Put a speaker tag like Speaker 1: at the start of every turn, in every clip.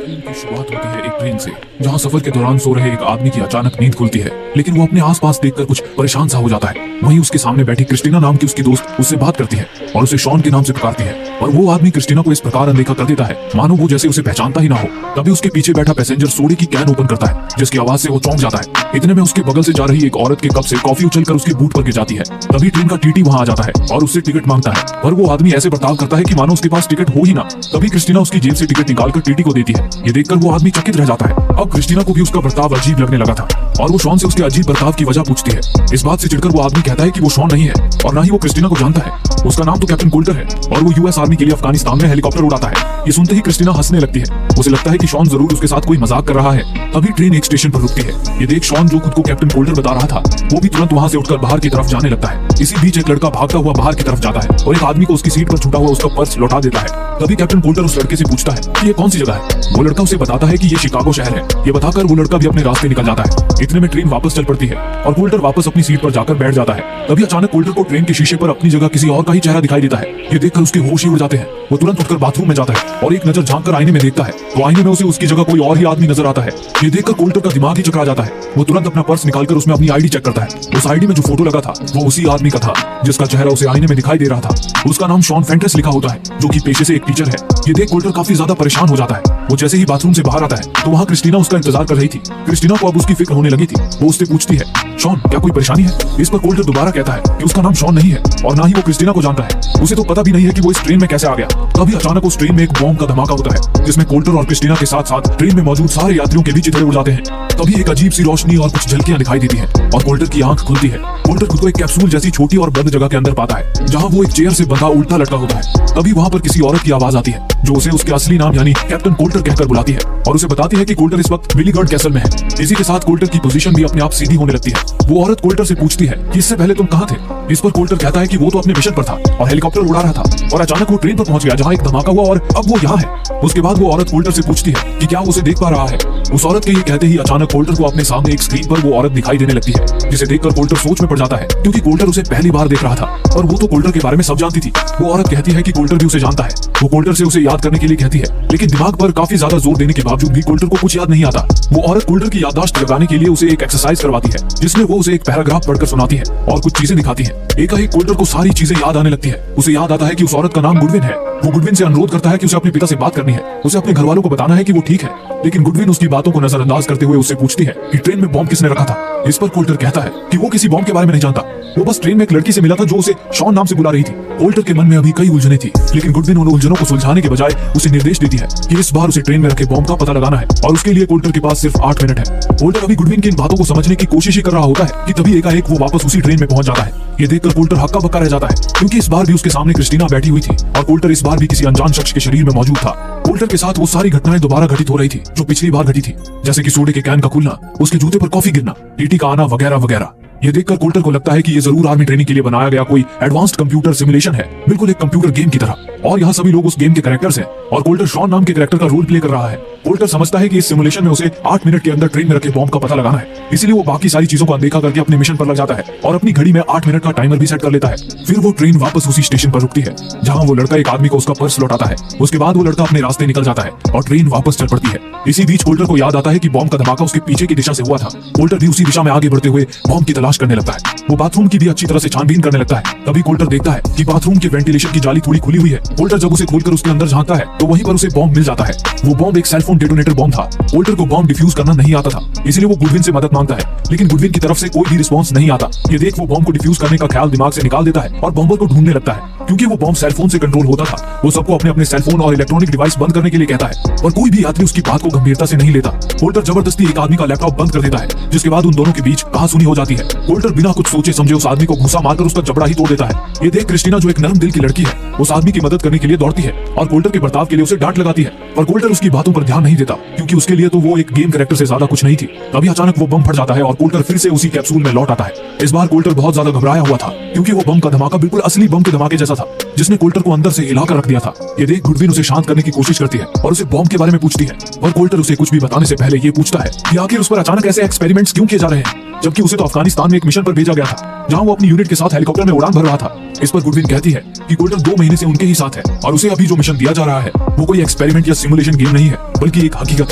Speaker 1: Film की शुरुआत होती है एक ट्रेन से, जहां सफर के दौरान सो रहे एक आदमी की अचानक नींद खुलती है, लेकिन वो अपने आसपास देखकर कुछ परेशान सा हो जाता है। वहीं उसके सामने बैठी क्रिस्टीना नाम की उसकी दोस्त उससे बात करती है और उसे शॉन के नाम से पुकारती है, और वो आदमी क्रिस्टीना को इस प्रकार अनदेखा कर देता है मानो वो जैसे उसे पहचानता ही ना हो। तभी उसके पीछे बैठा पैसेंजर सोडे की कैन ओपन करता है, जिसकी आवाज से वो चौंक जाता है। इतने में उसके बगल से जा रही एक औरत के कप से कॉफी उछलकर उसके बूट पर गिर जाती है। तभी ट्रेन का टीटी वहां आ जाता है और उससे टिकट मांगता है, पर वो आदमी ऐसे बर्ताव करता है कि मानो उसके पास टिकट हो ही ना। तभी क्रिस्टीना उसकी जेब से टिकट निकालकर टीटी को देती है। ये देखकर वो आदमी चकित रह जाता है। अब क्रिस्टीना को भी उसका बर्ताव अजीब लगने लगा था और वो शॉन से उसके अजीब बर्ताव की वजह पूछती है। इस बात से चिढ़कर वो आदमी कहता है कि वो शॉन नहीं है और ना ही वो क्रिस्टीना को जानता है। उसका नाम तो कैप्टन कोल्टर है और वो यूएस आर्मी के लिए अफगानिस्तान में हेलीकॉप्टर उड़ाता है। ये सुनते ही क्रिस्टीना हंसने लगती है। उसे लगता है कि शॉन जरूर उसके साथ कोई मजाक कर रहा है। तभी ट्रेन एक स्टेशन पर रुकती है। ये देख शॉन, जो खुद को कैप्टन कोल्टर बता रहा था, वो भी तुरंत वहां से उठकर बाहर की तरफ जाने लगता है। इसी बीच एक लड़का भागता हुआ बाहर की तरफ जाता है और एक आदमी को उसकी सीट पर छूटा हुआ उसका पर्स लौटा देता है। तभी कैप्टन कोल्टर उस लड़के से पूछता है कि ये कौन सी जगह है। वो लड़का उसे बताता है कि ये शिकागो शहर है। ये बताकर वो लड़का भी अपने रास्ते निकल जाता है। इतने में ट्रेन वापस चल पड़ती है और कोल्टर वापस अपनी सीट पर जाकर बैठ जाता है। तभी अचानक कोल्टर को ट्रेन के शीशे पर अपनी जगह किसी और का ही चेहरा दिखाई देता है। ये देखकर उसके होश ही उड़ जाते हैं। वो तुरंत उठकर बाथरूम में जाता है और एक नजर झांककर आईने में देखता है, तो आईने में उसे उसकी जगह कोई और ही आदमी नजर आता है। ये देखकर कोल्टर का दिमाग ही चकरा जाता है। वो तुरंत अपना पर्स निकालकर उसमें अपनी आईडी चेक करता है। उस आईडी में जो फोटो लगा था वो उसी आदमी का था जिसका चेहरा उसे आईने में दिखाई दे रहा था। उसका नाम शॉन फेंटेस लिखा होता है, जो कि पेशे से एक टीचर है। ये देख कोल्टर काफी ज्यादा परेशान हो जाता है। वो जैसे ही बाथरूम से बाहर आता है तो वहाँ क्रिस्टीना उसका इंतजार कर रही थी। क्रिस्टीना को अब उसकी फिक्र होने लगी थी। वो उससे पूछती है, शॉन क्या कोई परेशानी है? इस पर कोल्टर दोबारा कहता है कि उसका नाम शॉन नहीं है और ना ही वो क्रिस्टीना को जानता है। उसे तो पता भी नहीं है कि वो इस ट्रेन में कैसे आ गया। तभी अचानक उस ट्रेन में एक बॉम्ब का धमाका होता है, जिसमें कोल्टर और क्रिस्टीना के साथ साथ ट्रेन में मौजूद सारे यात्रियों के भी चिथड़े उड़ जाते हैं। तभी एक अजीब सी रोशनी और कुछ झलकियां दिखाई देती हैं और कोल्टर की आंख खुलती है। कोल्टर खुद को एक कैप्सूल जैसी छोटी और बंद जगह के अंदर पाता है, जहां वो एक चेयर से बंधा उल्टा लटका होता है। तभी वहां पर किसी औरत की आवाज आती है, जो उसे उसके असली नाम यानी कैप्टन कोल्टर कहकर बुलाती है और उसे बताती है कि कोल्टर इस वक्त बिलीगर्ड कैसल में है। इसी के साथ कोल्टर की पोजीशन भी अपने आप सीधी होने लगती है। वो औरत कोल्टर से पूछती है कि इससे पहले तुम कहाँ थे? इस पर कोल्टर कहता है कि वो तो अपने मिशन पर था और हेलीकॉप्टर उड़ा रहा था और अचानक वो ट्रेन पर पहुंच गया जहाँ एक धमाका हुआ और अब वो यहाँ है। उसके बाद वो औरत कोल्टर से पूछती है कि क्या वो उसे देख पा रहा है। उस औरत के ये कहते ही अचानक कोल्टर को अपने सामने एक स्क्रीन पर वो औरत दिखाई देने लगती है, जिसे देखकर कोल्टर सोच में पड़ जाता है, क्योंकि कोल्टर उसे पहली बार देख रहा था और वो तो कोल्टर के बारे में सब जानती थी। वो औरत कहती है कि कोल्टर भी उसे जानता है। वो कोल्टर से उसे याद करने के लिए कहती है, लेकिन दिमाग पर काफी ज्यादा जोर देने के बावजूद भी कोल्टर को कुछ याद नहीं आता। वो औरत कोल्टर की याददाश्त लगाने के लिए उसे एक एक्सरसाइज करवाती है, जिसमें वो उसे एक पैराग्राफ पढ़कर सुनाती है और कुछ चीजें दिखाती है। एकाएक कोल्टर को सारी चीजें याद आने लगती है। उसे याद आता है कि उस औरत का नाम गुडविन है। वो गुडविन से अनुरोध करता है कि उसे अपने पिता से बात करनी है, उसे अपने घर वालों को बताना है कि वो ठीक है। लेकिन गुडविन उसकी बातों को नजरअंदाज करते हुए उससे पूछती है कि ट्रेन में बॉम्ब किसने रखा था। इस पर कोल्टर कहता है कि वो किसी बॉम्ब के बारे में नहीं जानता। वो बस ट्रेन में एक लड़की से मिला था जो उसे शॉन नाम से बुला रही थी। कोल्टर के मन में अभी कई उलझने थी, लेकिन गुडविन उन उलझनों को सुलझाने के बजाय उसे निर्देश देती है कि इस बार उसे ट्रेन में रखे बॉम्ब का पता लगाना है और उसके लिए कोल्टर के पास सिर्फ 8 मिनट है। कोल्टर अभी गुडविन की इन बातों को समझने की कोशिश ही कर रहा होता है कि तभी एकाएक वो वापस उसी ट्रेन में पहुंच जाता है। ये देखकर कोल्टर हक्का बक्का रह जाता है, क्योंकि इस बार भी उसके सामने क्रिस्टीना बैठी हुई थी और कोल्टर इस बार भी किसी अनजान शख्स के शरीर में मौजूद था। कोल्टर के साथ वो सारी घटनाएं दोबारा घटित हो रही थी जो पिछली बार घटी थी, जैसे कि सोडे के कैन का खुलना, उसके जूते पर कॉफी गिरना, टीटी का आना वगैरह वगैरह। ये देखकर कोल्टर को लगता है कि ये जरूर आर्मी ट्रेनिंग के लिए बनाया गया कोई एडवांस्ड कंप्यूटर सिमुलेशन है, बिल्कुल एक कंप्यूटर गेम की तरह। और यहाँ सभी लोग उस गेम के कैरेक्टर्स हैं और कोल्टर शॉन नाम के कैरेक्टर का रोल प्ले कर रहा है। कोल्टर समझता है कि इस सिमुलेशन में उसे 8 मिनट के अंदर ट्रेन में रखे बॉम्ब का पता लगाना है, इसीलिए वो बाकी सारी चीजों को अनदेखा करके अपने मिशन पर लग जाता है और अपनी घड़ी में 8 मिनट का टाइमर भी सेट कर लेता है। फिर वो ट्रेन वापस उसी स्टेशन पर रुकती है जहाँ वो लड़का एक आदमी को उसका पर्स लौटाता है। उसके बाद वो लड़का अपने रास्ते निकल जाता है और ट्रेन वापस चल पड़ती है। इसी बीच कोल्टर को याद आता है कि बॉम्ब का धमाका उसके पीछे की दिशा से हुआ था। कोल्टर भी उसी दिशा में आगे बढ़ते हुए बॉम्ब की तलाश करने लगता है। वो बाथरूम की भी अच्छी तरह से छानबीन करने लगता है। तभी कोल्टर देखता है कि बाथरूम के वेंटिलेशन की जाली थोड़ी खुली हुई है। कोल्टर जब उसे खोलकर उसके अंदर झांकता है तो वहीं पर उसे बॉम्ब मिल जाता है। वो बॉम्ब एक सेलफोन डेटोनेटर बॉम्ब था। कोल्टर को बॉम्ब डिफ्यूज करना नहीं आता था, इसलिए वो गुडविन से मदद मांगता है, लेकिन गुडविन की तरफ से कोई भी रिस्पॉन्स नहीं आता। ये देख वो बॉम्ब को डिफ्यूज करने का ख्याल दिमाग से निकाल देता है और बॉम्बर को ढूंढने लगता है। क्योंकि वो बॉम्ब सेलफोन से कंट्रोल होता था, वो सबको अपने अपने सेलफोन और इलेक्ट्रॉनिक डिवाइस बंद करने के लिए कहता है, पर कोई भी यात्री उसकी बात को गंभीरता से नहीं लेता। कोल्टर जबरदस्ती एक आदमी का लैपटॉप बंद कर देता है, जिसके बाद उन दोनों के बीच कहासुनी हो जाती है। कोल्टर बिना कुछ सोचे समझे उस आदमी को घूसा मारकर उसका जबड़ा ही तोड़ देता है। ये देख क्रिस्टीना, जो एक नरम दिल की लड़की है, उस आदमी की मदद करने के लिए दौड़ती है और कोल्टर के बर्ताव के लिए उसे डांट लगाती है, पर कोल्टर उसकी बातों पर ध्यान नहीं देता, क्योंकि उसके लिए तो वो एक गेम कैरेक्टर से ज्यादा कुछ नहीं थी। तभी अचानक वो बम फट जाता है और कोल्टर फिर से उसी कैप्सूल में लौट आता है। इस बार कोल्टर बहुत ज्यादा घबराया हुआ था क्योंकि वो बम का धमाका बिल्कुल असली बम के धमाके जैसा था जिसने कोल्टर को अंदर से हिलाकर रख दिया था। ये देख गुडविन उसे शांत करने की कोशिश करती है और उसे बॉम्ब के बारे में पूछती है, पर कोल्टर उसे कुछ भी बताने से पहले ये पूछता है कि आखिर उस पर अचानक ऐसे एक्सपेरिमेंट्स क्यों किए जा रहे हैं, जबकि उसे तो अफगानिस्तान में एक मिशन पर भेजा गया था जहां वो अपनी यूनिट के साथ हेलीकॉप्टर में उड़ान भर रहा था। इस पर गुडविन कहती है कि कोल्टर 2 महीने से उनके ही साथ है और उसे अभी जो मिशन दिया जा रहा है वो कोई एक्सपेरिमेंट या सिमुलेशन गेम नहीं है बल्कि एक हकीकत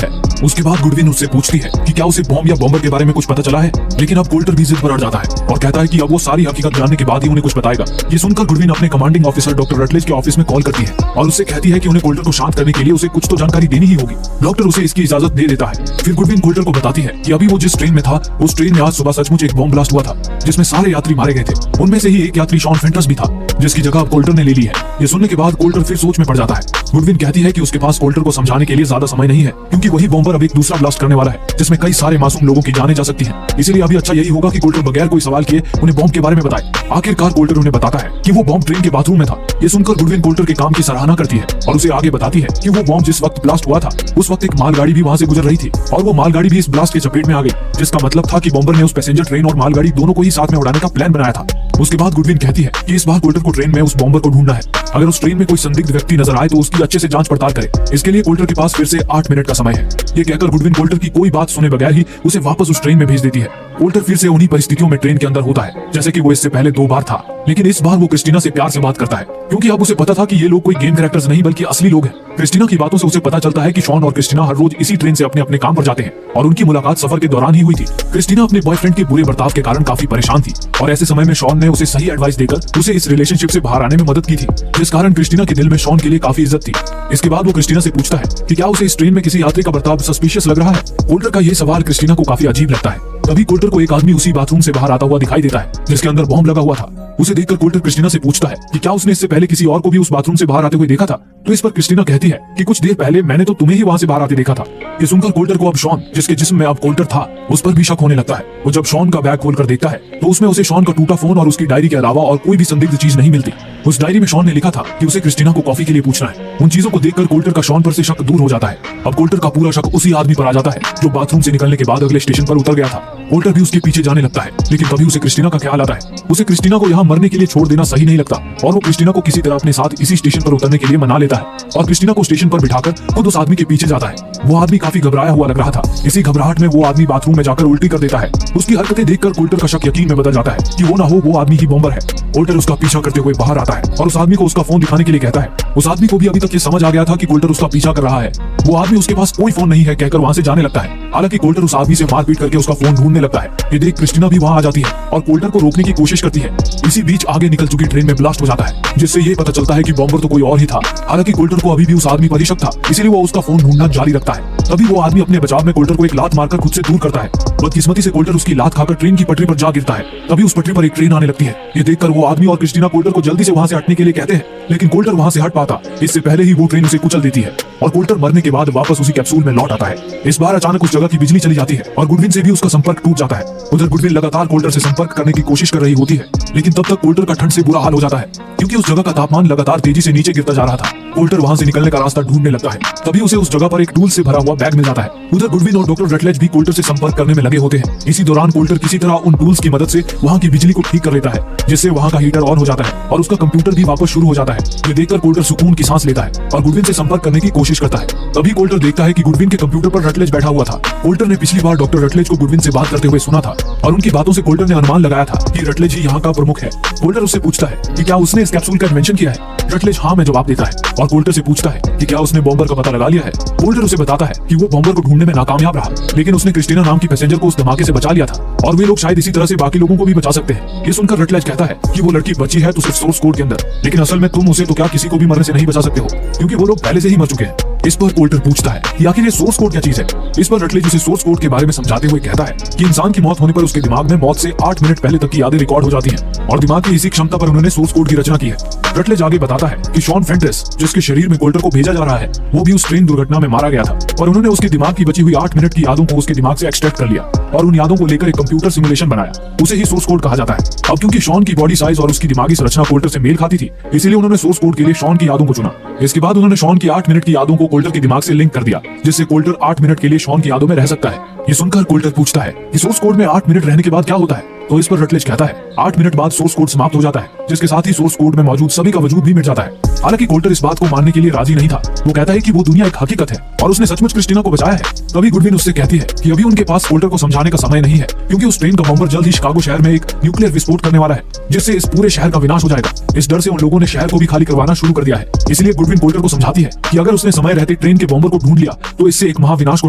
Speaker 1: है। उसके बाद गुडविन उससे पूछती है कि क्या उसे बॉम्ब या बॉम्बर के बारे में कुछ पता चला है, लेकिन अब कोल्टर भी जिद पर अड़ जाता है और कहता है कि अब वो सारी हकीकत जानने के बाद ही उन्हें कुछ बताएगा। ये सुनकर गुडविन अपने कमांडिंग ऑफिसर डॉक्टर रटलेज के ऑफिस में कॉल करती है और उससे कहती है कि उन्हें कोल्टर को शांत करने के लिए उसे कुछ तो जानकारी देनी ही होगी। डॉक्टर उसे इसकी इजाजत दे देता है। फिर गुडविन कोल्टर को बताती है कि अभी वो जिस ट्रेन में था उस ट्रेन में आज सुबह सचमुच एक बॉम्ब ब्लास्ट हुआ था जिसमें सारे यात्री मारे गए थे। उनमें से ही एक यात्री शॉन फेंटस भी था जिसकी जगह अब कोल्टर ने ले ली है। ये सुनने के बाद कोल्टर फिर सोच में पड़ जाता है। गुडविन कहती है कि उसके पास कोल्टर को समझाने के लिए ज्यादा समय नहीं है क्योंकि वही बॉम्बर अब एक दूसरा ब्लास्ट करने वाला है जिसमें कई सारे मासूम लोगों की जानें जा सकती हैं। इसीलिए अभी अच्छा यही होगा कि कोल्टर बगैर कोई सवाल किए उन्हें बॉम्ब के बारे में बताए। आखिरकार कोल्टर उन्हें बताता है कि वो बॉम्ब ट्रेन के बाथरूम में था। ये सुनकर गुडविन कोल्टर के काम की सराहना करती है और उसे आगे बताती है कि वो बॉम्ब जिस वक्त ब्लास्ट हुआ था उस वक्त एक मालगाड़ी भी वहां से गुजर रही थी और वो मालगाड़ी भी इस ब्लास्ट के चपेट में आ गई, जिसका मतलब था कि बॉम्बर ने उस पैसेंजर ट्रेन और मालगाड़ी दोनों को ही साथ में उड़ाने का प्लान बनाया था। उसके बाद गुडविन कहती है कि इस बार कोल्टर को ट्रेन में उस बॉम्बर को ढूंढना है। अगर उस ट्रेन में कोई संदिग्ध व्यक्ति नजर आए तो उसकी अच्छे से जांच पड़ताल करे। इसके लिए कोल्टर के पास फिर से 8 मिनट का समय है। ये कहकर गुडविन कोल्टर की कोई बात सुने बगैर ही उसे वापस उस ट्रेन में भेज देती है। कोल्टर फिर से उन्हीं परिस्थितियों में ट्रेन के अंदर होता है जैसे कि वो इससे पहले 2 बार था, लेकिन इस बार वो क्रिस्टीना से प्यार से बात करता है क्योंकि अब उसे पता था कि ये लोग कोई गेम कैरेक्टर्स नहीं बल्कि असली लोग हैं। क्रिस्टीना की बातों से उसे पता चलता है कि शॉन और क्रिस्टीना हर रोज इसी ट्रेन से अपने अपने काम पर जाते हैं और उनकी मुलाकात सफर के दौरान ही हुई थी। क्रिस्टीना अपने बॉयफ्रेंड के बुरे बर्ताव के कारण काफी परेशान थी और ऐसे समय में शॉन ने उसे सही एडवाइस देकर उसे इस रिलेशनशिप से बाहर आने में मदद की थी, जिस कारण क्रिस्टीना के दिल में शॉन के लिए काफी इज्जत थी। इसके बाद वो क्रिस्टीना से पूछता है कि क्या उसे इस ट्रेन में किसी यात्री का बर्ताव सस्पिशियस लग रहा है। कोल्टर का ये सवाल क्रिस्टीना को काफी अजीब लगता है। तभी कोल्टर को एक आदमी उसी बाथरूम से बाहर आता हुआ दिखाई देता है जिसके अंदर बॉम्ब लगा हुआ था। उसे देखकर कोल्टर क्रिस्टीना से पूछता है कि क्या उसने इससे पहले किसी और को भी उस बाथरूम से बाहर आते हुए देखा था। तो इस पर क्रिस्टीना कहती है कि कुछ देर पहले मैंने तो तुम्हें ही वहां से बाहर आते देखा था। ये सुनकर कोल्टर को अब शॉन, जिसके जिस्म में अब कोल्टर था, उस पर भी शक होने लगता है। वो जब शॉन का बैग खोलकर देखता है तो उसमें उसे शॉन का टूटा फोन और उसकी डायरी के अलावा और कोई भी संदिग्ध चीज नहीं मिलती। उस डायरी में शॉन ने लिखा था कि उसे क्रिस्टीना को कॉफी के लिए पूछना है। उन चीजों को देखकर कोल्टर का शॉन पर से शक दूर हो जाता है। अब कोल्टर का पूरा शक उसी आदमी पर आ जाता है जो बाथरूम से निकलने के बाद अगले स्टेशन पर उतर गया था। कोल्टर भी उसके पीछे जाने लगता है, लेकिन तभी उसे क्रिस्टीना का ख्याल आता है। उसे क्रिस्टीना को यहाँ मरने के लिए छोड़ देना सही नहीं लगता और वो क्रिस्टीना को किसी तरह अपने साथ इसी स्टेशन पर उतरने के लिए मना लेता है और क्रिस्टीना को स्टेशन पर बिठाकर खुद उस आदमी के पीछे जाता है। वो आदमी काफी घबराया हुआ लग रहा था। इसी घबराहट में वो आदमी बाथरूम में जाकर उल्टी कर देता है। उसकी हरकतें देखकर कोल्टर का शक यकीन में बदल जाता है कि वो ना हो वो आदमी ही बॉम्बर है। कोल्टर उसका पीछा करते हुए बाहर आता है और उस आदमी को उसका फोन दिखाने के लिए कहता है। उस आदमी को भी अभी तक ये समझ आ गया था कि कोल्टर उसका पीछा कर रहा है। वो आदमी उसके पास कोई फोन नहीं है कहकर वहां से जाने लगता है। हालांकि कोल्टर उस आदमी से मारपीट करके उसका फोन ढूंढने लगता है। ये देख क्रिस्टीना भी वहां आ जाती है और कोल्टर को रोकने की कोशिश करती है। इसी बीच आगे निकल चुकी ट्रेन में ब्लास्ट हो जाता है, जिससे ये पता चलता है कि बॉम्बर तो कोई और ही था। हालांकि कोल्टर को अभी भी उस आदमी पर ही शक था, इसीलिए वो उसका फोन ढूंढना जारी रखता है। तभी वो आदमी अपने बचाव में कोल्टर को एक लात मारकर खुद से दूर करता है। बदकिस्मती से कोल्टर उसकी लात खाकर ट्रेन की पटरी पर जा गिरता है। तभी उस पटरी पर एक ट्रेन आने लगती है। ये देखकर वो आदमी और क्रिस्टीना कोल्टर को जल्दी से वहां से हटने के लिए कहते हैं, लेकिन कोल्टर वहां से हट पाता इससे पहले ही वो ट्रेन उसे कुचल देती है और कोल्टर मरने के बाद वापस उसी कैप्सूल में लौट आता है। इस बार अचानक उस जगह की बिजली चली जाती है और गुडविन से भी उसका संपर्क टूट जाता है। उधर गुडविन लगातार कोल्टर से संपर्क करने की कोशिश कर रही होती है, लेकिन तब तक कोल्टर का ठंड से बुरा हाल हो जाता है क्योंकि उस जगह का तापमान लगातार तेजी से नीचे गिरता जा रहा था। कोल्टर वहां से निकलने का रास्ता ढूंढने लगता है। तभी उसे उस जगह पर एक टूल से भरा हुआ बैग मिल जाता है। उधर गुडविन और डॉक्टर रटलेज भी कोल्टर से संपर्क करने में लगे होते हैं। इसी दौरान कोल्टर किसी तरह उन टूल्स की मदद से वहां की बिजली को ठीक कर लेता है, जिससे वहां का हीटर ऑन हो जाता है और उसका कंप्यूटर भी वापस शुरू हो जाता है। ये देखकर कोल्टर सुकून की सांस लेता है और गुडविन से संपर्क करने की कोशिश करता है। तभी कोल्टर देखता है कि गुडविन के कंप्यूटर पर रटलेज बैठा हुआ था। कोल्टर ने पिछली बार डॉक्टर रटलेज को गुडविन से बात करते हुए सुना था और उनकी बातों से कोल्टर ने अनुमान लगाया था कि रटलेज ही यहाँ का प्रमुख है। कोल्टर उससे पूछता है कि क्या उसने इस कैप्सूल का इन्वेंशन किया है। रटलेज हाँ में जवाब देता है और कोल्टर से पूछता है कि क्या उसने बॉम्बर का पता लगा लिया है। कोल्टर उसे बताता है कि वो बॉम्बर को ढूंढने में नाकामयाब रहा, लेकिन उसने क्रिस्टीना नाम की पैसेंजर को उस धमाके से बचा लिया था और वे लोग शायद इसी तरह से बाकी लोगों को भी बचा सकते हैं। ये सुनकर रटलेज कहता है कि वो लड़की बची है तो सिर्फ सोर्स कोड के अंदर, लेकिन असल में तुम उसे तो क्या किसी को भी मरने से नहीं बचा सकते हो क्योंकि वो लोग पहले से ही मर चुके हैं। इस पर कोल्टर पूछता है कि आखिर ये सोर्स कोड क्या चीज है। इस पर रटलेज उसे सोर्स कोड के बारे में समझाते हुए कहता है कि इंसान की मौत होने पर उसके दिमाग में मौत से 8 मिनट पहले तक की यादें रिकॉर्ड हो जाती हैं और दिमाग की इसी क्षमता पर उन्होंने सोर्स कोड की रचना की है। रटलेज आगे बताता है कि शॉन फेंड्रेस, जिसके शरीर में कोल्टर को भेजा जा रहा है, वो भी उस ट्रेन दुर्घटना में मारा गया था और उन्होंने उसके दिमाग की बची हुई 8 मिनट की यादों को उसके दिमाग से एक्सट्रैक्ट कर लिया और उन यादों को लेकर एक कंप्यूटर सिमुलेशन बनाया। उसे ही सोर्स कोड कहा जाता है। अब क्योंकि शॉन की बॉडी साइज और उसकी दिमागी संरचना कोल्टर से मेल खाती थी, इसलिए उन्होंने सोर्स कोड के लिए शॉन की यादों को चुना। इसके बाद उन्होंने शॉन की 8 मिनट की यादों को कोल्टर के दिमाग से लिंक कर दिया, जिससे कोल्टर 8 मिनट के लिए शॉन की यादों में रह सकता है। ये सुनकर कोल्टर पूछता है कि सोर्स कोड में 8 मिनट रहने के बाद क्या होता है, तो इस पर रटलेज कहता है 8 मिनट बाद सोर्स कोड समाप्त हो जाता है, जिसके साथ ही सोर्स कोड में मौजूद सभी का वजूद भी मिट जाता है। हालांकि कोल्टर इस बात को मानने के लिए राजी नहीं था। वो कहता है कि वो दुनिया एक हकीकत है और उसने सचमुच क्रिस्टीना को बचाया है। तभी गुडविन उससे कहती है कि अभी उनके पास कोल्टर को समझाने का समय नहीं है, क्योंकि उस ट्रेन का बॉम्बर जल्द ही शिकागो शहर में एक न्यूक्लियर विस्फोट करने वाला है, जिससे इस पूरे शहर का विनाश हो जाएगा। इस डर से उन लोगों ने शहर को भी खाली करवाना शुरू कर दिया है। इसलिए गुडविन कोल्टर को समझाती है कि अगर उसने समय रहते ट्रेन के बॉम्बर को ढूंढ लिया तो इससे एक महाविनाश को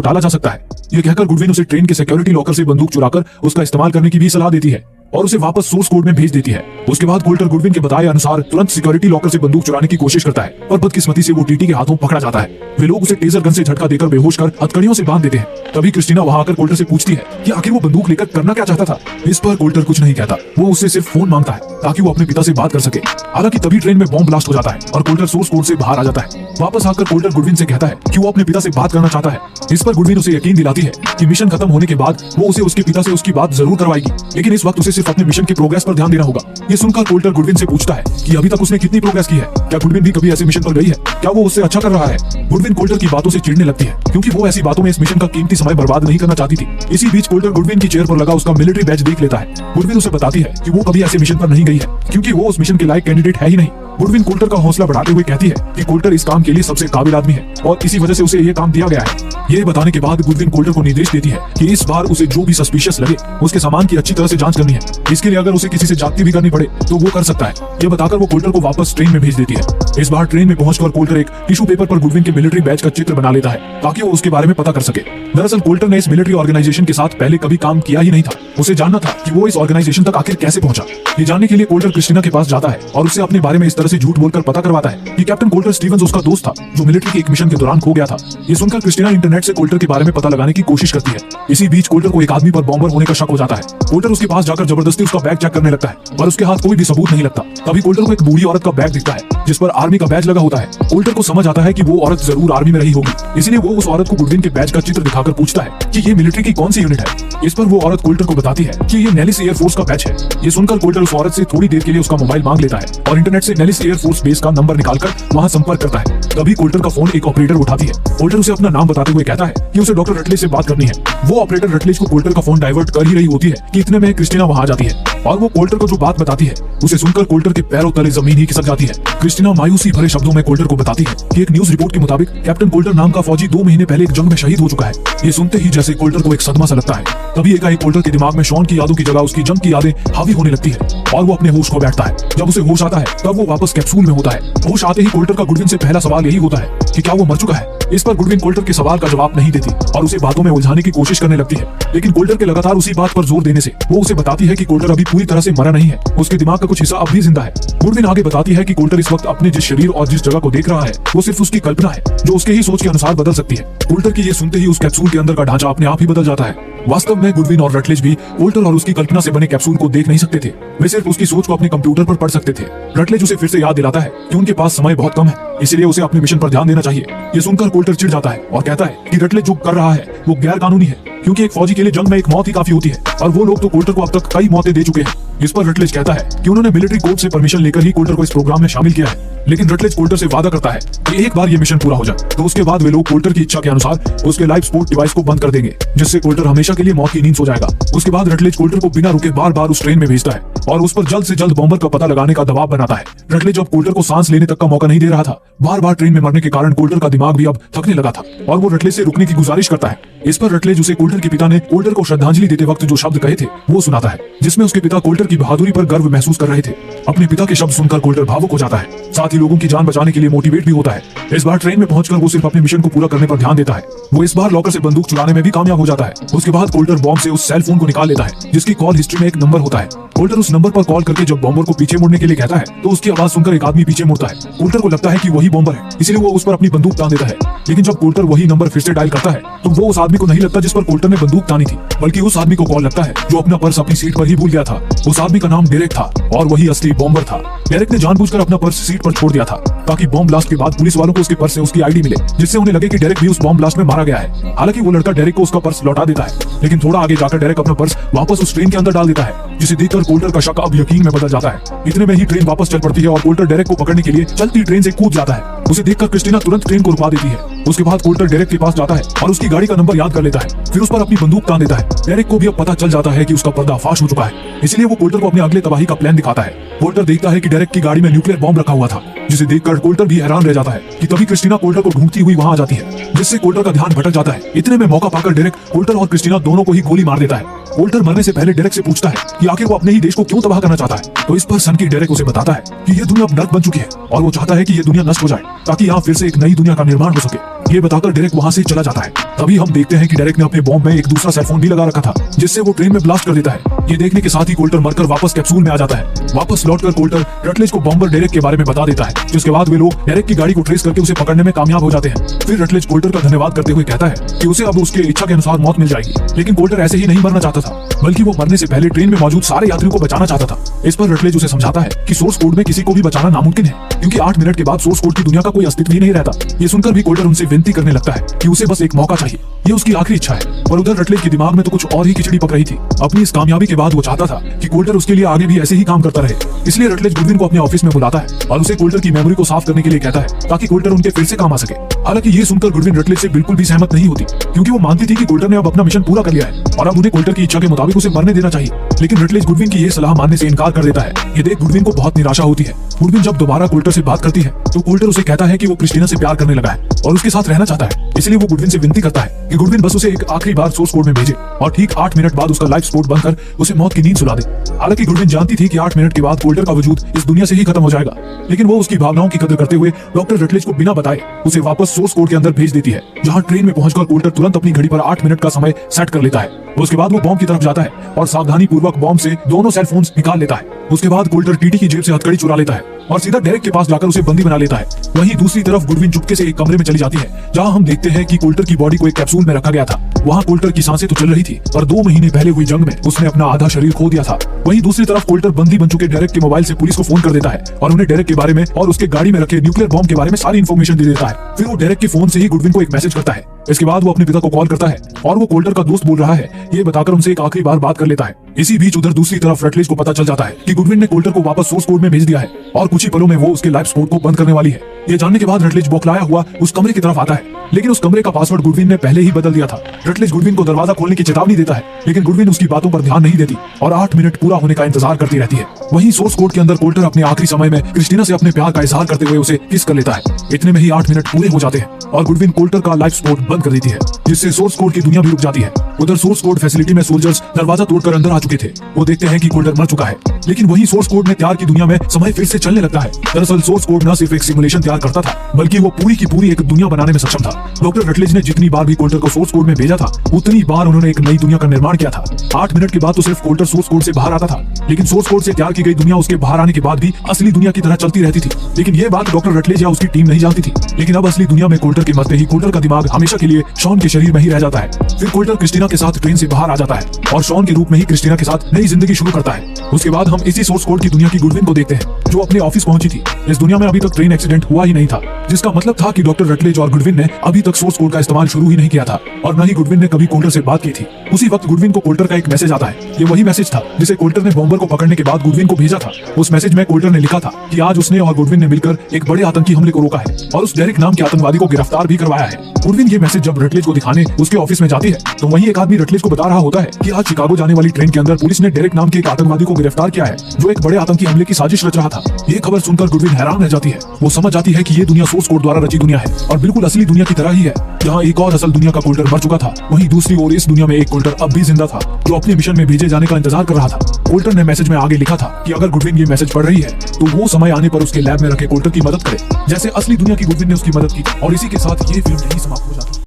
Speaker 1: टाला जा सकता है। ये कहकर गुडविन उसे ट्रेन के सिक्योरिटी लॉकर से बंदूक चुराकर उसका इस्तेमाल करने की भी सलाह देती है और उसे वापस सोर्स कोड में भेज देती है। उसके बाद कोल्टर गुडविन के बताए अनुसार तुरंत सिक्योरिटी लॉकर से बंदूक चुराने की कोशिश करता है और बदकिस्मती से वो टीटी के हाथों पकड़ा जाता है। वे लोग उसे टेजर गन से झटका देकर बेहोश कर हथकड़ियों से बांध देते हैं। तभी क्रिस्टीना वहां आकर कोल्टर से पूछती है कि आखिर वो बंदूक लेकर करना क्या चाहता था। इस पर कोल्टर कुछ नहीं कहता। वो उससे सिर्फ फोन मांगता है ताकि वो अपने पिता से बात कर सके। हालांकि तभी ट्रेन में बॉम्ब ब्लास्ट हो जाता है और कोल्टर सोर्स कोड से बाहर आ जाता है। वापस आकर कोल्टर गुडविन से कहता है कि वो अपने पिता से बात करना चाहता है। इस पर गुडविन उसे यकीन दिलाती है कि मिशन खत्म होने के बाद वो उसे उसके पिता से उसकी बात जरूर करवाएगी, लेकिन इस वक्त उसे सिर्फ अपने मिशन की प्रोग्रेस पर ध्यान देना होगा। ये सुनकर कोल्टर गुडविन से पूछता है कि अभी तक उसने कितनी प्रोग्रेस की है, क्या गुडविन भी कभी ऐसे मिशन पर गई है, क्या वो उससे अच्छा कर रहा है। गुडविन कोल्टर की बातों से चिढ़ने लगती है, क्योंकि वो ऐसी बातों में इस मिशन का कीमती समय बर्बाद नहीं करना चाहती थी। इसी बीच कोल्टर गुडविन की चेयर पर लगा उसका मिलिट्री बैज देख लेता है। गुडविन उसे बताती है कि वो कभी ऐसे मिशन पर नहीं गई है, क्योंकि वो उस मिशन के लायक कैंडिडेट है ही नहीं। गुडविन कोल्टर का हौसला बढ़ाते हुए कहती है कि कोल्टर इस काम के लिए सबसे काबिल आदमी है और इसी वजह से उसे ये काम दिया गया है। ये बताने के बाद गुडविन कोल्टर को निर्देश देती है कि इस बार उसे जो भी सस्पिशियस लगे उसके सामान की अच्छी तरह से जांच करनी है। इसके लिए अगर उसे किसी से जाती भी करनी पड़े तो वो कर सकता है। ये बताकर वो कोल्टर को वापस ट्रेन में भेज देती है। इस बार ट्रेन में पहुंचकर कोल्टर एक टिश्यू पेपर पर गुडविन के मिलिट्री बैच का चित्र बना लेता है ताकि वो उसके बारे में पता कर सके। दरअसल कोल्टर ने इस मिलिट्री ऑर्गेनाइजेशन के साथ पहले कभी काम किया ही नहीं था। उसे जानना था कि वो इस ऑर्गेनाइजेशन तक आखिर कैसे पहुंचा। ये जानने के लिए कोल्टर क्रिस्टीना के पास जाता है और उससे अपने बारे में इस तरह से झूठ बोलकर पता करवाता है कि कैप्टन कोल्टर स्टीवंस उसका दोस्त था जो मिलिट्री के एक मिशन के दौरान खो गया था। ये सुनकर क्रिस्टीना इंटरनेट से कोल्टर के बारे में पता लगाने की कोशिश करती है। इसी बीच कोल्टर को एक आदमी पर बॉम्बर होने का शक हो जाता है। कोल्टर उसके पास जाकर जबरदस्ती उसका बैग चेक करने लगता है पर उसके हाथ कोई भी सबूत नहीं लगता। तभी कोल्टर को एक बूढ़ी औरत का बैग दिखता है जिस पर आर्मी का बैज लगा होता है। कोल्टर को समझ आता है कि वो औरत जरूर आर्मी में रही होगी, इसलिए वो उस औरत को गुडविन के बैज का चित्र दिखाकर पूछता है कि ये मिलिट्री की कौन सी यूनिट है। इस पर वो औरत कोल्टर को बताती है कि ये नेलिस एयरफोर्स का बैच है। ये सुनकर कोल्टर उस औरत से थोड़ी देर के लिए उसका मोबाइल मांग लेता है और इंटरनेट से नेलिस एयरफोर्स बेस का नंबर निकालकर वहां संपर्क करता है। तभी कोल्टर का फोन एक ऑपरेटर उठाती है। कोल्टर उसे अपना नाम बताते हुए कहता है कि उसे डॉक्टर रटलेज से बात करनी है। वो ऑपरेटर रटलेज को कोल्टर का फोन डाइवर्ट कर ही रही होती है कि इतने में क्रिस्टीना वहां आ जाती है और वो कोल्टर को जो बात बताती है उसे सुनकर कोल्टर के पैरों तले जमीन ही खिसक जाती है। क्रिस्टीना मायूसी भरे शब्दों में कोल्टर को बताती है कि एक न्यूज रिपोर्ट के मुताबिक कैप्टन कोल्टर नाम का फौजी 2 महीने पहले एक जंग में शहीद हो चुका है। ये सुनते ही जैसे कोल्टर को एक सदमा सा लगता है। तभी एकाएक कोल्टर के दिमाग में शॉन की यादों की जगह उसकी जंग की यादें हावी होने लगती है और वो अपने होश खो बैठता है। जब उसे होश आता है तब वो वापस कैप्सूल में होता है। होश आते ही कोल्टर का गुडविन से पहला सवाल यही होता है कि क्या वो मर चुका है। इस पर गुडविन कोल्टर के सवाल का जवाब नहीं देती और उसे बातों में उलझाने की कोशिश करने लगती है, लेकिन कोल्टर के लगातार उसी बात पर जोर देने से वो उसे बताती है कि कोल्टर अभी पूरी तरह से मरा नहीं है, उसके दिमाग का कुछ हिस्सा अब भी जिंदा है। गुडविन आगे बताती है कि कोल्टर इस वक्त अपने जिस शरीर और जिस जगह को देख रहा है वो सिर्फ उसकी कल्पना है जो उसके ही सोच के अनुसार बदल सकती है। कोल्टर की ये सुनते ही उस कैप्सूल के अंदर का ढांचा अपने आप ही बदल जाता है। वास्तव में गुडविन और रटलेज भी कोल्टर और उसकी कल्पना से बने कैप्सूल को देख नहीं सकते थे, वे सिर्फ उसकी सोच को अपने कंप्यूटर पर पढ़ सकते थे। रटलेज उसे फिर से याद दिलाता है कि उनके पास समय बहुत कम है, इसलिए उसे अपने मिशन पर ध्यान देना चाहिए। ये सुनकर कोल्टर चिढ़ जाता है और कहता है कि रटलेज जो कर रहा है वो गैर कानूनी है, क्योंकि एक फौजी के लिए जंग में एक मौत ही काफी होती है और वो लोग तो कोल्टर को अब तक कई मौतें दे चुके हैं। इस पर रटलेज कहता है कि उन्होंने मिलिट्री कोर्ट से परमिशन लेकर ही कोल्टर को इस प्रोग्राम में शामिल किया है, लेकिन रटलेज कोल्टर से वादा करता है कि एक बार ये मिशन पूरा हो जाए तो उसके बाद वे लोग कोल्टर की इच्छा के अनुसार उसके लाइफ सपोर्ट डिवाइस को बंद कर देंगे, जिससे कोल्टर हमेशा के लिए मौत की नींद सो जाएगा। उसके बाद रटलेज कोल्टर को बिना रुके बार बार उस ट्रेन में भेजता है और उस पर जल्द से जल्द बॉम्बर का पता लगाने का दबाव बनाता है। रटलेज अब कोल्टर को सांस लेने तक का मौका नहीं दे रहा था। बार बार ट्रेन में मरने के कारण कोल्टर का दिमाग भी अब थकने लगा था और वो रटलेज से रुकने की गुजारिश करता है। इस पर रटलेज उसे कोल्टर के पिता ने कोल्टर को श्रद्धांजलि देते वक्त जो शब्द कहे थे वो सुनाता है, जिसमें उसके पिता कोल्टर की बहादुरी पर गर्व महसूस कर रहे थे। अपने पिता के शब्द सुनकर कोल्टर भावुक हो जाता है, साथ ही लोगों की जान बचाने के लिए मोटिवेट भी होता है। इस बार ट्रेन में पहुंचकर वो सिर्फ अपने मिशन को पूरा करने पर ध्यान देता है। वो इस बार लॉकर से बंदूक चुराने में भी कामयाब हो जाता है। उसके बाद कोल्टर बॉम्ब से उस सेल फोन को निकाल लेता है जिसकी कॉल हिस्ट्री में एक नंबर होता है। कोल्टर उस नंबर पर कॉल करके जब बॉम्बर को पीछे मुड़ने के लिए कहता है तो उसकी आवाज सुनकर एक आदमी पीछे मुड़ता है। कोल्टर को लगता है कि वही बॉम्बर है, इसलिए वो उस पर अपनी बंदूक तान देता है, लेकिन जब कोल्टर वही नंबर फिर से डायल करता है तो वो उस आदमी आदमी को नहीं लगता जिस पर कोल्टर ने बंदूक तानी थी, बल्कि उस आदमी को कॉल लगता है जो अपना पर्स अपनी सीट पर ही भूल गया था। उस आदमी का नाम डेरेक था और वही असली बॉम्बर था। डेरेक ने जानबूझकर अपना पर्स सीट पर छोड़ दिया था ताकि बॉम्ब ब्लास्ट के बाद पुलिस वालों को उसके पर्स से उसकी आईडी मिले, जिससे उन्हें लगे कि डेरेक भी उस बॉम्ब ब्लास्ट में मारा गया है। हालांकि वो लड़का डेरेक को उसका पर्स लौटा देता है, लेकिन थोड़ा आगे जाकर डेरेक अपना पर्स वापस उस ट्रेन के अंदर डाल देता है, जिसे देखकर कोल्टर का शक अब यकीन में बदल जाता है। इतने में ही ट्रेन वापस चल पड़ती है और कोल्टर डेरेक को पकड़ने के लिए चलती ट्रेन से कूद जाता है। उसे देखकर क्रिस्टीना तुरंत ट्रेन को रुकवा देती है। उसके बाद कोल्टर डेरेक के पास जाता है और उसकी गाड़ी का नंबर याद कर लेता है, फिर उस पर अपनी बंदूक तान देता है। डेरेक को भी अब पता चल जाता है कि उसका पर्दाफाश हो चुका है, इसलिए वो कोल्टर को अपने अगले तबाही का प्लान दिखाता है। कोल्टर देखता है कि डेरेक की गाड़ी में न्यूक्लियर बॉम्ब रखा हुआ था, जिसे देखकर कोल्टर भी हैरान रह जाता है कि तभी क्रिस्टीना कोल्टर को ढूंढती हुई वहां आ जाती है, जिससे कोल्टर का ध्यान भटक जाता है। इतने में मौका पाकर डेरेक कोल्टर और क्रिस्टीना दोनों को ही गोली मार देता है। कोल्टर मरने से पहले डेरेक से पूछता है कि आखिर वो अपने ही देश को क्यों तबाह करना चाहता है, तो इस पर सनकी डेरेक उसे बताता है कि ये दुनिया अब नर्क बन चुकी है और वो चाहता है कि ये दुनिया नष्ट हो जाए ताकि यहाँ फिर से एक नई दुनिया का निर्माण हो सके। ये बताकर डेरेक वहाँ से चला जाता है। तभी हम देखते हैं कि डेरेक ने अपने बॉम्ब में एक दूसरा सेलफोन भी लगा रखा था, जिससे वो ट्रेन में ब्लास्ट कर देता है। ये देखने के साथ ही कोल्टर मरकर वापस कैप्सूल में आ जाता है। वापस लौटकर कोल्टर रटलेज को बॉम्बर डेरेक के बारे में बता देता है, जिसके बाद वे लोग डेरेक की गाड़ी को ट्रेस करके उसे पकड़ने में कामयाब हो जाते हैं। फिर रटलेज कोल्टर का धन्यवाद करते हुए कहता है कि उसे अब उसके इच्छा के अनुसार मौत मिल जाएगी, लेकिन कोल्टर ऐसे ही नहीं मरना चाहता था, बल्कि वो मरने से पहले ट्रेन में मौजूद सारे यात्रियों को बचाना चाहता था। इस पर रटलेज उसे समझाता है कि सोर्स कोड में किसी को भी बचाना नामुमकिन है, क्योंकि 8 मिनट के बाद सोर्स कोड की दुनिया का कोई अस्तित्व ही नहीं रहता। ये सुनकर भी कोल्टर उनसे विनती करने लगता है कि उसे बस एक मौका चाहिए, ये उसकी आखिरी इच्छा है। पर उधर रटलेज के दिमाग में तो कुछ और ही खिचड़ी पक रही थी। अपनी इस कामयाबी के बाद वो चाहता था कि कोल्टर उसके लिए आगे भी ऐसे ही काम करता रहे, इसलिए रटलेज गुडविन को अपने ऑफिस में बुलाता है और उसे कोल्टर की मेमोरी को साफ करने के लिए कहता है ताकि कोल्टर उनके फिर से काम आ सके। हालांकि ये सुनकर गुडविन रटलेज से बिल्कुल भी सहमत नहीं होती, क्योंकि वो मानती थी कि कोल्टर ने अब अपना मिशन पूरा कर लिया है और अब उन्हें कोल्टर की इच्छा के मुताबिक उसे मरने देना चाहिए। लेकिन रटलेज गुडविन की ये सलाह मानने से इनकार कर देता है। ये देख गुडविन को बहुत निराशा होती है। गुडविन जब दोबारा कोल्टर से बात करती है तो कोल्टर उसे कहता है कि वो क्रिस्टीना से प्यार करने लगा है और उसके साथ रहना चाहता है, इसलिए वो गुडविन से विनती करता है कि गुडविन बस उसे एक आखिरी बार सोर्स कोड में भेजे और ठीक 8 मिनट बाद उसका लाइफ सपोर्ट बनकर उसे मौत की नींद सुला दे। हालांकि गुडविन जानती थी कि 8 मिनट के बाद कोल्टर का वजूद इस दुनिया से ही खत्म हो जाएगा, लेकिन वो उसकी भावनाओं की कदर करते हुए डॉक्टर रटलेज को बिना बताए उसे वापस सोर्स कोड के अंदर भेज देती है, जहां ट्रेन में पहुंचकर कोल्टर तुरंत अपनी घड़ी पर 8 मिनट का समय सेट कर लेता है। उसके बाद वो बॉम्ब की तरफ जाता है और सावधानी पूर्वक बॉम्ब से दोनों सेल फोन्स निकाल लेता है। उसके बाद कोल्टर टीटी की जेब से हथकड़ी चुरा लेता है और सीधा डेरेक के पास जाकर उसे बंदी बना लेता है। वहीं दूसरी तरफ गुडविन चुपके से एक कमरे में चली जाती है, जहां हम देखते हैं कि कोल्टर की बॉडी को एक कैप्सूल में रखा गया था। वहां कोल्टर की सांसें तो चल रही थी, पर 2 महीने पहले हुई जंग में उसने अपना आधा शरीर खो दिया था। वहीं दूसरी तरफ कोल्टर बंदी बन चुके डेरेक के मोबाइल से पुलिस को फोन कर देता है और उन्हें डेरेक के बारे में और उसके गाड़ी में रखे न्यूक्लियर बॉम्ब के बारे में सारी इन्फॉर्मेशन दे देता है। फिर वो डेरेक के फोन से ही गुडविन को एक मैसेज करता है। इसके बाद वो अपने पिता को कॉल करता है और वो कोल्टर का दोस्त बोल रहा है ये बताकर उनसे एक आखिरी बार बात कर लेता है। इसी बीच उधर दूसरी तरफ रटलेज को पता चल जाता है कि गुडविन ने कोल्टर को वापस सोर्स कोड में भेज दिया है और कुछ ही पलों में वो उसके लाइफ सपोर्ट को बंद करने वाली है। ये जानने के बाद रटलेज बौखलाया हुआ उस कमरे की तरफ आता है, लेकिन उस कमरे का पासवर्ड गुडविन ने पहले ही बदल दिया था। रटलेज गुडविन को दरवाजा खोलने की चेतावनी देता है, लेकिन गुडविन उसकी बातों पर ध्यान नहीं देती और 8 मिनट पूरा होने का इंतजार करती रहती है। वहीं सोर्स कोड के अंदर कोल्टर अपने आखिरी समय में क्रिस्टीना से अपने प्यार का इजहार करते हुए उसे किस कर लेता है। इतने में ही 8 मिनट पूरे हो जाते हैं और गुडविन कोल्टर का लाइफ सपोर्ट बंद कर देती है, जिससे सोर्स कोड की दुनिया भी रुक जाती है। उधर सोर्स कोड फैसिलिटी में सोल्जर्स दरवाजा तोड़कर अंदर आ चुके थे। वो देखते हैं कि कोल्टर मर चुका है, लेकिन वही सोर्स कोड में तैयार की दुनिया में समय फिर से चलने लगता है। दरअसल सोर्स कोड न सिर्फ एक सिमुलेशन तैयार करता था, बल्कि वो पूरी की पूरी एक दुनिया बनाने में सक्षम था। डॉक्टर रटलेज ने जितनी बार भी कोल्टर को सोर्स कोड में भेजा था, उतनी बार उन्होंने एक नई दुनिया का निर्माण किया था। 8 मिनट के बाद तो सिर्फ कोल्टर सोर्स कोड से बाहर आता था, लेकिन सोर्स कोड से तैयार की गई दुनिया उसके बाहर आने के बाद भी असली दुनिया की तरह चलती रहती थी। लेकिन ये बात डॉक्टर रटलेज या उसकी टीम नहीं जानती थी। लेकिन अब असली दुनिया में कोल्टर के मरते ही कोल्टर का दिमाग हमेशा के लिए शॉन के शरीर में ही रह जाता है। फिर कोल्टर क्रिस्टीना के साथ ट्रेन से बाहर आ जाता है और शॉन के रूप में ही क्रिस्टीना के साथ नई जिंदगी शुरू करता है। उसके बाद हम इसी सोर्स कोड की दुनिया की गुडविन को देखते हैं, जो अपने ऑफिस पहुंची थी। इस दुनिया में अभी तक ट्रेन एक्सीडेंट हुआ ही नहीं था, जिसका मतलब था कि डॉक्टर रटलेज और गुडविन ने अभी तक सोर्स कोड का इस्तेमाल शुरू ही नहीं किया था और न ही गुडविन ने कभी कोल्टर से बात की थी। उसी वक्त गुडविन को कोल्टर का एक मैसेज आता है। ये वही मैसेज था जिसे कोल्टर ने बॉम्बर को पकड़ने के बाद गुडविन को भेजा था। उस मैसेज में कोल्टर ने लिखा था कि आज उसने और गुडविन ने मिलकर एक बड़े आतंकी हमले को रोका है और उस डेरेक नाम के आतंकवादी को गिरफ्तार भी करवाया है। गुडविन ये मैसेज जब रटलेज को दिखाने उसके ऑफिस में जाती है, तो वहीं एक आदमी रटलेज को बता रहा होता है कि आज शिकागो जाने वाली ट्रेन के अंदर पुलिस ने डेरेक नाम के एक आतंकवादी को गिरफ्तार किया है, जो एक बड़े आतंकी हमले की साजिश रच रहा था। ये खबर सुनकर गुडविन हैरान रह जाती है। वो समझ जाती है कि ये दुनिया सोर्स कोड द्वारा रची दुनिया है और बिल्कुल असली दुनिया की तरह ही है, जहाँ एक और असल दुनिया का कोल्टर मर चुका था, वहीं दूसरी ओर इस दुनिया में एक कोल्टर अब भी जिंदा था, जो अपने मिशन में भेजे जाने का इंतजार कर रहा था। कोल्टर ने मैसेज में आगे लिखा था कि अगर गुडविन ये मैसेज पढ़ रही है तो वो समय आने पर उसके लैब में रखे कोल्टर की मदद करे, जैसे असली दुनिया की गुडविन ने उसकी मदद की। और इसी के साथ ये फिल्म यही समाप्त हो जाती है।